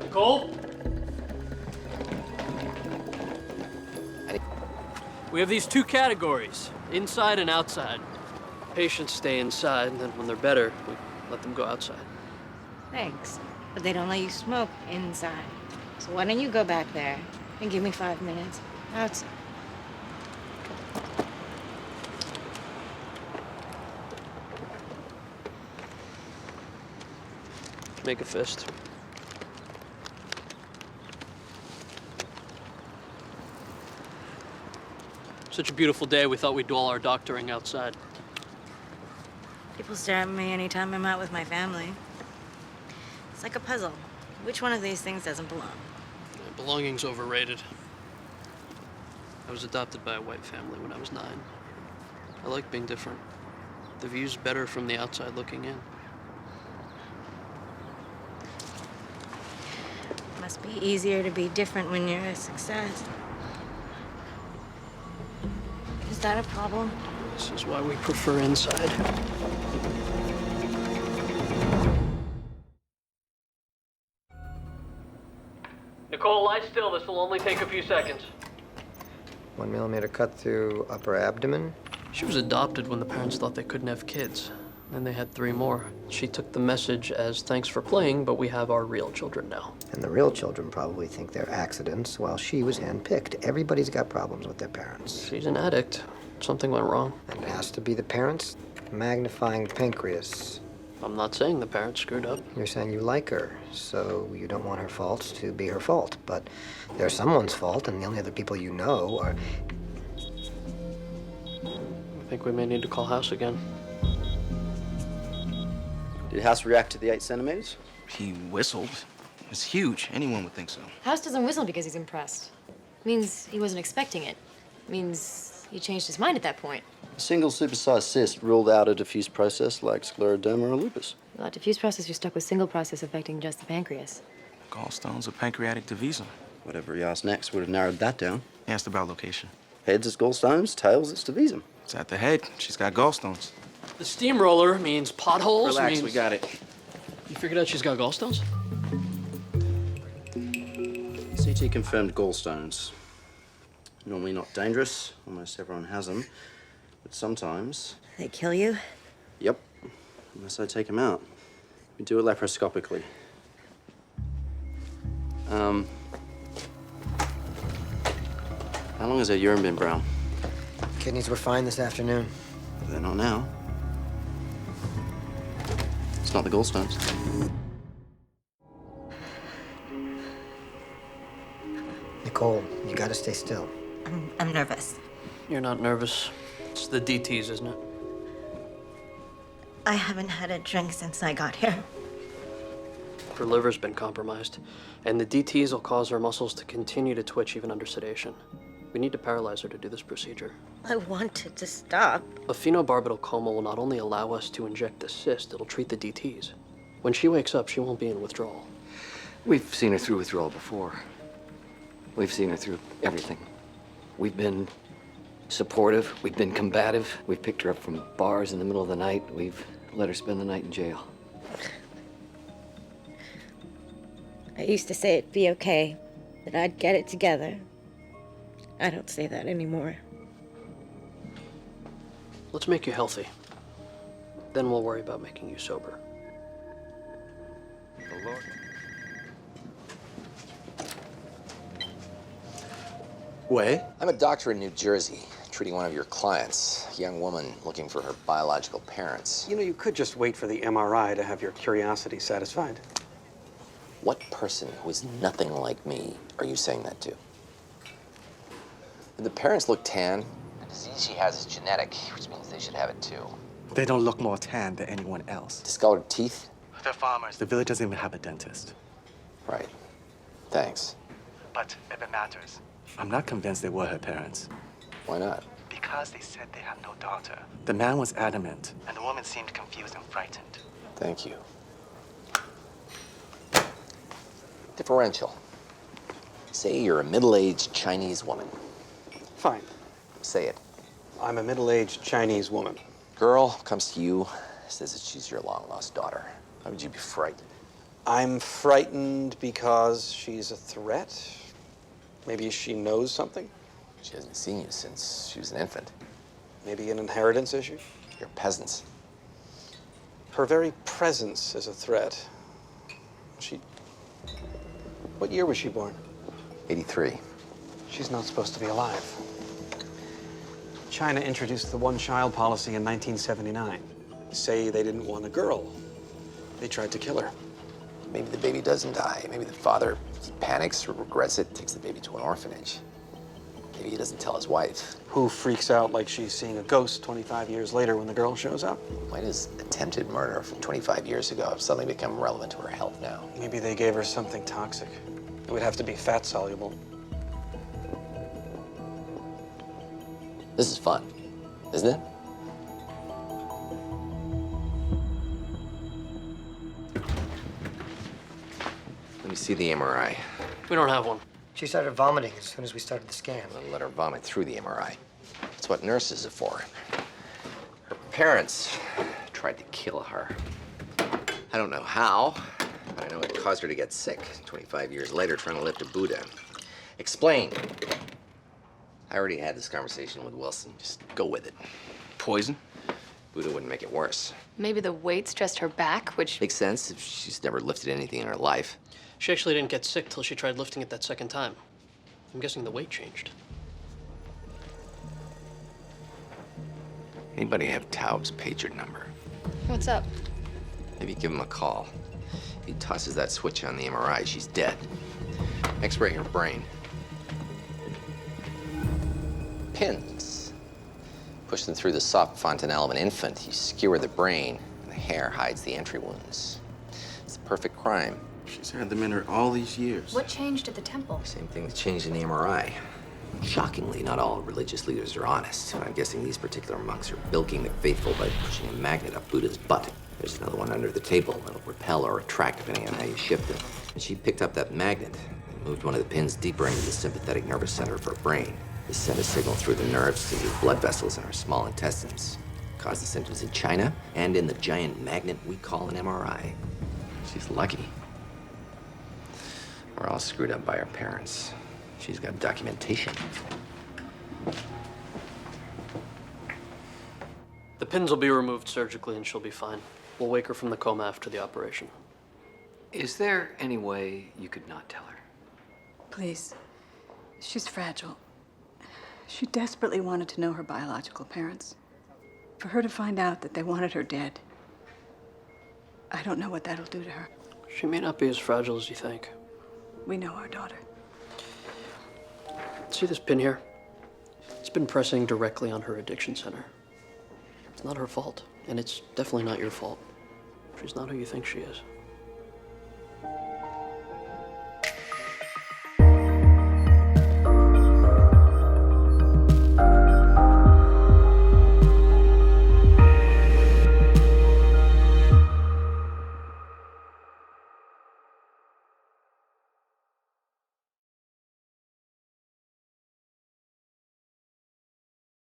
Nicole? We have these two categories, inside and outside. Patients stay inside, and then when they're better, we let them go outside. Thanks, but they don't let you smoke inside. So why don't you go back there and give me 5 minutes outside? Make a fist. Such a beautiful day, we thought we'd do all our doctoring outside. People stare at me anytime I'm out with my family. It's like a puzzle. Which one of these things doesn't belong? Belonging's overrated. I was adopted by a white family when I was 9. I like being different. The view's better from the outside looking in. Must be easier to be different when you're a success. Is that a problem? This is why we prefer inside. Nicole, lie still. This will only take a few seconds. 1 millimeter cut through upper abdomen. She was adopted when the parents thought they couldn't have kids. Then they had 3 more. She took the message as thanks for playing, but we have our real children now. And the real children probably think they're accidents, while she was handpicked. Everybody's got problems with their parents. She's an addict. Something went wrong. And it has to be the parents magnifying the pancreas. I'm not saying the parents screwed up. You're saying you like her, so you don't want her faults to be her fault. But they're someone's fault, and the only other people you know are... I think we may need to call House again. Did House react to the 8 centimeters? He whistled. It's huge. Anyone would think so. House doesn't whistle because he's impressed. Means he wasn't expecting it. Means he changed his mind at that point. A single supersized cyst ruled out a diffuse process like scleroderma or lupus. Well, at diffuse process, you're stuck with single process affecting just the pancreas. Gallstones or pancreatic divisum. Whatever he asked next would have narrowed that down. He asked about location. Heads, it's gallstones. Tails, it's divisum. It's at the head. She's got gallstones. The steamroller means potholes. Relax, means... we got it. You figured out she's got gallstones? CT confirmed gallstones. Normally not dangerous. Almost everyone has them. But sometimes... They kill you? Yep. Unless I take them out. We do it laparoscopically. How long has her urine been brown? Kidneys were fine this afternoon. They're not now. It's not the gallstones. Nicole, you gotta stay still. I'm nervous. You're not nervous. It's the DTs, isn't it? I haven't had a drink since I got here. Her liver's been compromised, and the DTs will cause her muscles to continue to twitch even under sedation. We need to paralyze her to do this procedure. I wanted to stop. A phenobarbital coma will not only allow us to inject the cyst, it'll treat the DTs. When she wakes up, she won't be in withdrawal. We've seen her through withdrawal before. We've seen her through everything. We've been supportive. We've been combative. We've picked her up from bars in the middle of the night. We've let her spend the night in jail. I used to say it'd be okay, that I'd get it together. I don't say that anymore. Let's make you healthy. Then we'll worry about making you sober. The Lord. Way? I'm a doctor in New Jersey, treating one of your clients, a young woman looking for her biological parents. You know, you could just wait for the MRI to have your curiosity satisfied. What person who is nothing like me are you saying that to? The parents look tan. The disease she has is genetic, which means they should have it too. They don't look more tan than anyone else. Discolored teeth? They're farmers. The village doesn't even have a dentist. Right. Thanks. But if it matters, I'm not convinced they were her parents. Why not? Because they said they had no daughter. The man was adamant, and the woman seemed confused and frightened. Thank you. Differential. Say you're a middle-aged Chinese woman. Fine. Say it. I'm a middle-aged Chinese woman. Girl comes to you, says that she's your long-lost daughter. How would you be frightened? I'm frightened because she's a threat? Maybe she knows something? She hasn't seen you since she was an infant. Maybe an inheritance issue? You're peasants. Her very presence is a threat. What year was she born? 83. She's not supposed to be alive. China introduced the one-child policy in 1979. Say they didn't want a girl. They tried to kill her. Maybe the baby doesn't die. Maybe the father panics or regrets it, takes the baby to an orphanage. Maybe he doesn't tell his wife. Who freaks out like she's seeing a ghost 25 years later when the girl shows up? Why does attempted murder from 25 years ago have suddenly become relevant to her health now? Maybe they gave her something toxic. It would have to be fat-soluble. This is fun, isn't it? Let me see the MRI. We don't have one. She started vomiting as soon as we started the scan. I'll let her vomit through the MRI. That's what nurses are for. Her parents tried to kill her. I don't know how, but I know it caused her to get sick 25 years later trying to lift a Buddha. Explain. I already had this conversation with Wilson. Just go with it. Poison? Buddha wouldn't make it worse. Maybe the weight stressed her back, which... Makes sense if she's never lifted anything in her life. She actually didn't get sick till she tried lifting it that second time. I'm guessing the weight changed. Anybody have Taub's pager number? What's up? Maybe give him a call. If he tosses that switch on the MRI, she's dead. X-ray her brain. Pins. Push them through the soft fontanelle of an infant. You skewer the brain, and the hair hides the entry wounds. It's the perfect crime. She's had them in her all these years. What changed at the temple? Same thing that changed in the MRI. Shockingly, not all religious leaders are honest. I'm guessing these particular monks are bilking the faithful by pushing a magnet up Buddha's butt. There's another one under the table that'll repel or attract depending on how you shift it. And she picked up that magnet and moved one of the pins deeper into the sympathetic nervous center of her brain. This sent a signal through the nerves to the blood vessels in her small intestines. Caused the symptoms in China and in the giant magnet we call an MRI. She's lucky. We're all screwed up by her parents. She's got documentation. The pins will be removed surgically and she'll be fine. We'll wake her from the coma after the operation. Is there any way you could not tell her? Please. She's fragile. She desperately wanted to know her biological parents. For her to find out that they wanted her dead, I don't know what that'll do to her. She may not be as fragile as you think. We know our daughter. See this pin here? It's been pressing directly on her addiction center. It's not her fault, and it's definitely not your fault. She's not who you think she is.